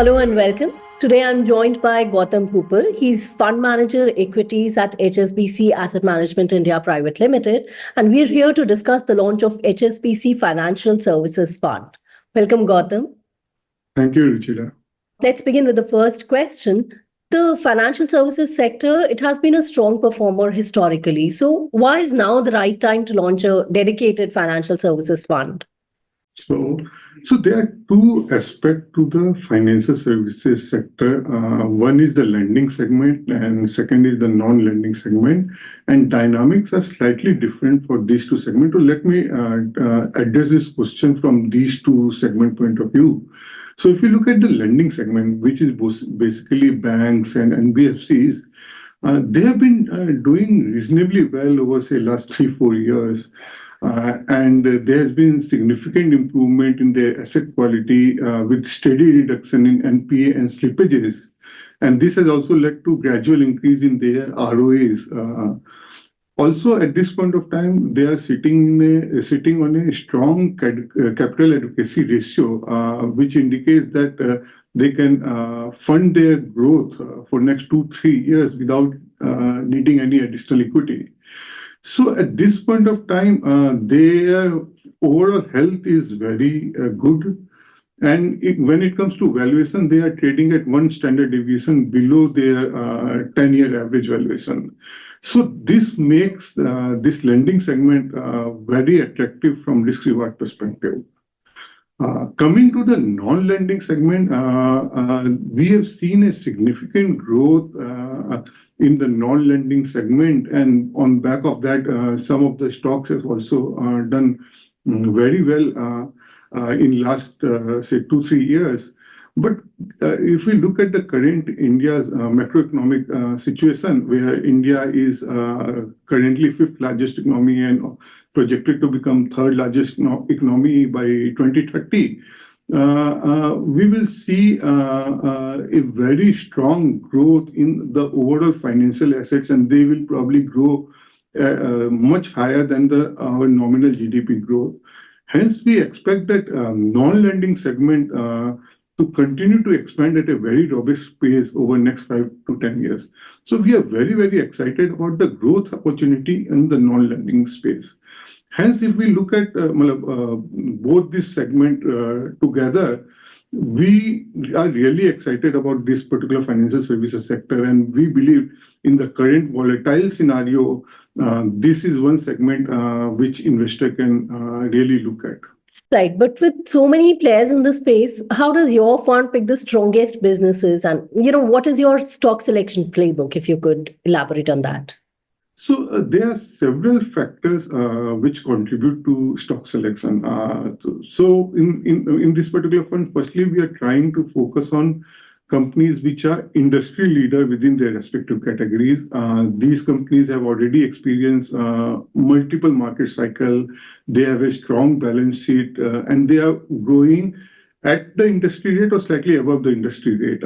Hello and welcome. Today I'm joined by Gautam Bhupal. He's Fund Manager Equities at HSBC Asset Management India Private Limited, and we're here to discuss the launch of HSBC Financial Services Fund. Welcome, Gautam. Thank you, Ruchira. Let's begin with the first question. The financial services sector, it has been a strong performer historically. So why is now the right time to launch a dedicated financial services fund? So there are two aspects to the financial services sector. One is the lending segment and second is the non-lending segment. And dynamics are slightly different for these two segments. So let me address this question from these two segment point of view. So if you look at the lending segment, which is basically banks and NBFCs, they have been doing reasonably well over, say, last 3-4 years. And there has been significant improvement in their asset quality with steady reduction in NPA and slippages. And this has also led to gradual increase in their ROAs. Also, at this point of time, they are sitting on a strong capital adequacy ratio, which indicates that they can fund their growth for next 2-3 years without needing any additional equity. So at this point of time, their overall health is very good. And when it comes to valuation, they are trading at one standard deviation below their 10-year average valuation. So this makes this lending segment very attractive from risk-reward perspective. Coming to the non-lending segment, we have seen a significant growth in the non-lending segment, and on back of that, some of the stocks have also done very well in last say 2-3 years. But if we look at the current India's macroeconomic situation, where India is currently 5th largest economy and projected to become 3rd largest economy by 2030, we will see a very strong growth in the overall financial assets, and they will probably grow much higher than our nominal GDP growth. Hence, we expect that non-lending segment to continue to expand at a very robust pace over the next 5 to 10 years. So we are very, very excited about the growth opportunity in the non-lending space. Hence, if we look at both this segment together, we are really excited about this particular financial services sector, and we believe in the current volatile scenario, this is one segment which investor can really look at. Right, but with so many players in the space, how does your fund pick the strongest businesses? And, what is your stock selection playbook, if you could elaborate on that? So there are several factors which contribute to stock selection. So in this particular fund, firstly, we are trying to focus on companies which are industry leader within their respective categories. These companies have already experienced multiple market cycle. They have a strong balance sheet, and they are growing at the industry rate or slightly above the industry rate.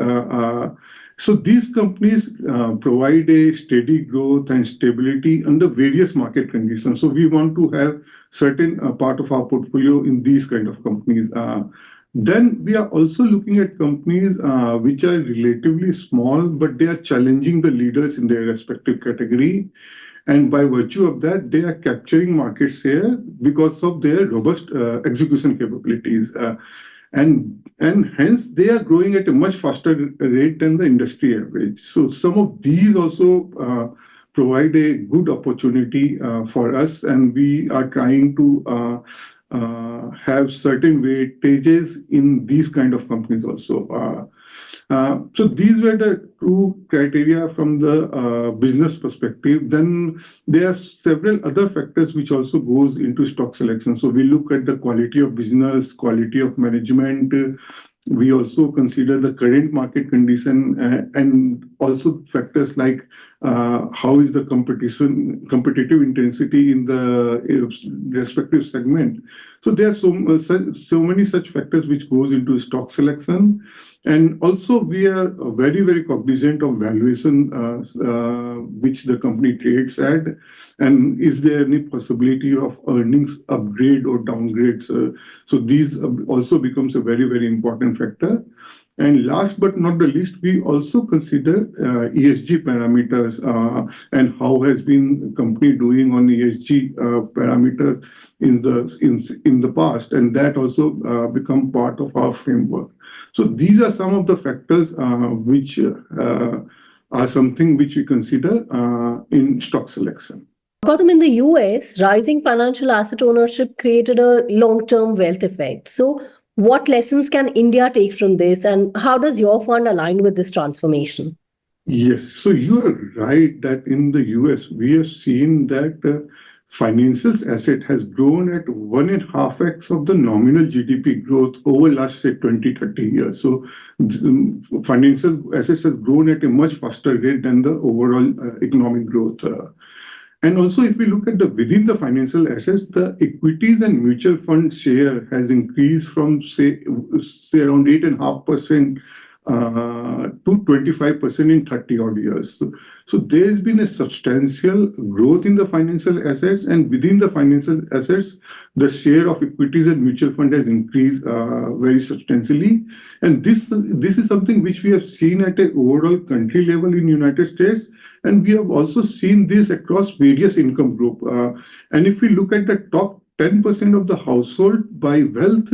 So these companies provide a steady growth and stability under various market conditions. So we want to have certain part of our portfolio in these kind of companies. Then we are also looking at companies which are relatively small, but they are challenging the leaders in their respective category. And by virtue of that, they are capturing market share because of their robust execution capabilities. And hence, they are growing at a much faster rate than the industry average. So some of these also provide a good opportunity for us, and we are trying to have certain weightages in these kind of companies also. So these were the two criteria from the business perspective. Then there are several other factors which also goes into stock selection. So we look at the quality of business, quality of management. We also consider the current market condition and also factors like how is the competitive intensity in the respective segment. So there are so many such factors which goes into stock selection. And also we are very, very cognizant of valuation which the company trades at, and is there any possibility of earnings upgrade or downgrades. So these also becomes a very, very important factor. And last but not the least, we also consider ESG parameters and how has been company doing on ESG parameters in the past, and that also become part of our framework. So these are some of the factors which are something which we consider in stock selection. Gautam, in the US, rising financial asset ownership created a long-term wealth effect. So, what lessons can India take from this, and how does your fund align with this transformation? Yes, so you are right that in the US, we have seen that financial asset has grown at 1.5x of the nominal GDP growth over last, say, 20-30 years. So financial assets has grown at a much faster rate than the overall economic growth. And also, if we look at the within the financial assets, the equities and mutual fund share has increased from say around 8.5% to 25% in 30 odd years. So there has been a substantial growth in the financial assets, and within the financial assets, the share of equities and mutual fund has increased very substantially. And this is something which we have seen at an overall country level in United States, and we have also seen this across various income group. And if we look at the top 10% of the household by wealth,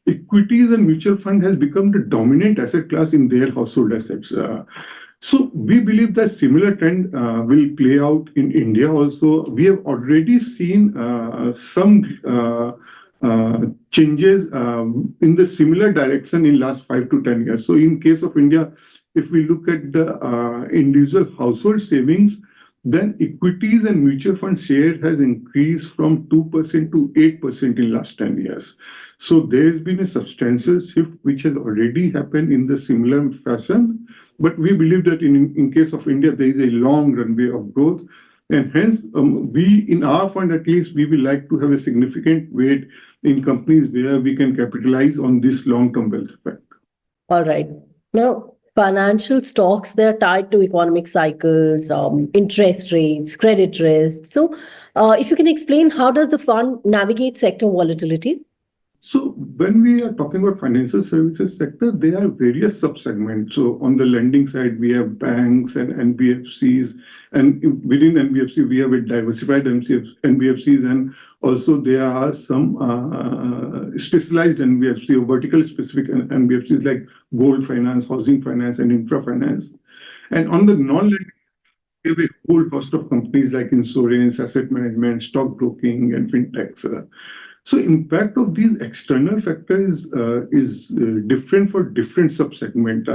equities and mutual fund has become the dominant asset class in their household assets. So we believe that similar trend will play out in India also. We have already seen some changes in the similar direction in last 5 to 10 years. So in case of India, if we look at the individual household savings, then equities and mutual fund share has increased from 2% to 8% in last 10 years. So there has been a substantial shift which has already happened in the similar fashion. But we believe that in case of India, there is a long runway of growth. And hence, we, in our fund at least, we will like to have a significant weight in companies where we can capitalize on this long-term wealth effect. All right. Now, financial stocks, they're tied to economic cycles, interest rates, credit risk. So if you can explain, how does the fund navigate sector volatility? So when we are talking about financial services sector, there are various sub-segments. So on the lending side, we have banks and NBFCs, and within NBFC, we have a diversified NBFCs, and also there are some specialized NBFC or vertical specific NBFCs like gold finance, housing finance, and infra finance. And on the non-lending, we have a whole host of companies like insurance, asset management, stockbroking, and fintechs. So impact of these external factors is different for different sub-segment.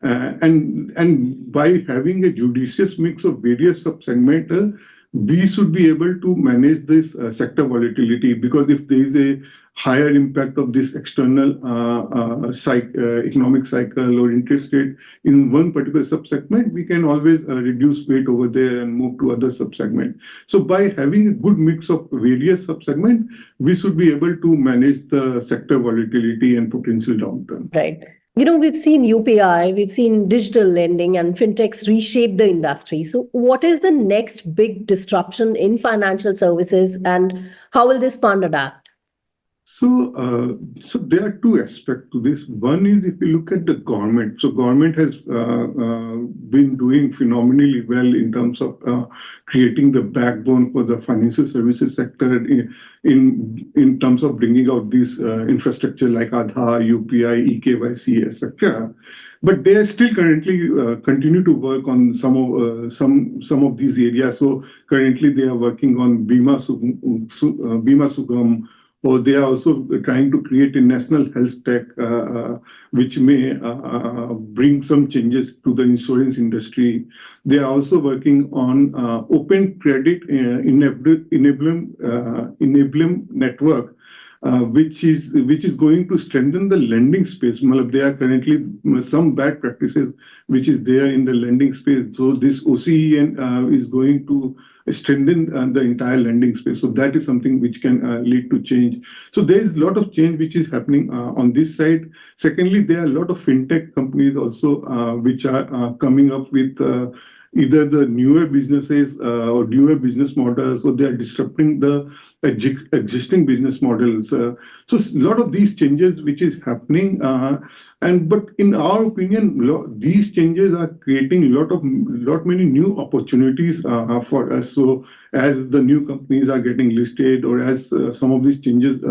And by having a judicious mix of various sub-segment, we should be able to manage this sector volatility, because if there is a higher impact of this external economic cycle or interest rate in one particular sub-segment, we can always reduce weight over there and move to other sub-segment. So by having a good mix of various sub-segment, we should be able to manage the sector volatility and potential downturn. Right. You know, we've seen UPI, we've seen digital lending, and fintechs reshape the industry. So what is the next big disruption in financial services, and how will this fund adapt? So there are two aspects to this. One is if you look at the government. So government has been doing phenomenally well in terms of creating the backbone for the financial services sector in terms of bringing out this infrastructure like Aadhaar, UPI, eKYC, etc. But they are still currently continue to work on some of these areas. So currently they are working on Bima Sugam, or they are also trying to create a national health tech, which may bring some changes to the insurance industry. They are also working on open credit enabling network, which is going to strengthen the lending space. There are currently some bad practices which is there in the lending space. So this OCEN is going to strengthen the entire lending space. So that is something which can lead to change. So there is a lot of change which is happening on this side. Secondly, there are a lot of fintech companies also which are coming up with either the newer businesses or newer business models, or they are disrupting the existing business models. So a lot of these changes which is happening, but in our opinion, these changes are creating lot many new opportunities for us. So as the new companies are getting listed, or as some of these changes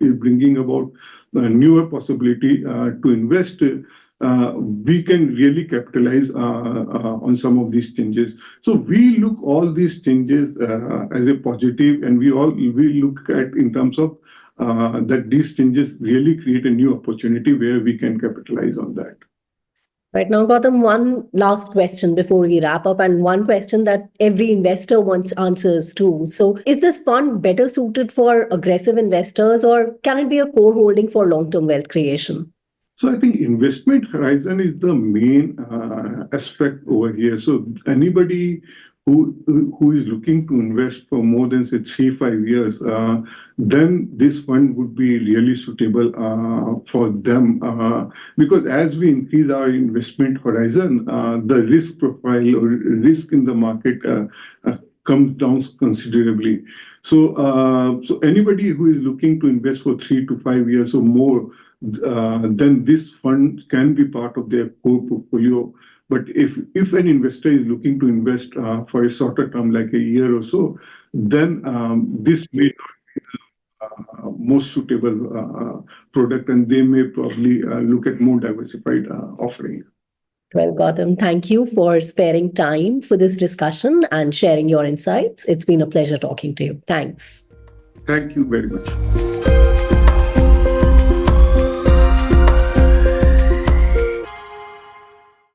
is bringing about newer possibility to invest, we can really capitalize on some of these changes. So we look all these changes as a positive, and we look at in terms of that these changes really create a new opportunity where we can capitalize on that. Right now, Gautam, one last question before we wrap up, and one question that every investor wants answers to. So, is this fund better suited for aggressive investors, or can it be a core holding for long-term wealth creation? So I think investment horizon is the main aspect over here. So anybody who is looking to invest for more than say 3-5 years, then this fund would be really suitable for them, because as we increase our investment horizon, the risk profile or risk in the market comes down considerably. So anybody who is looking to invest for 3 to 5 years or more, then this fund can be part of their core portfolio. But if an investor is looking to invest for a shorter term, like a year or so, then this may not be the most suitable product, and they may probably look at more diversified offering. Well, Gautam, thank you for sparing time for this discussion and sharing your insights. It's been a pleasure talking to you. Thanks. Thank you very much.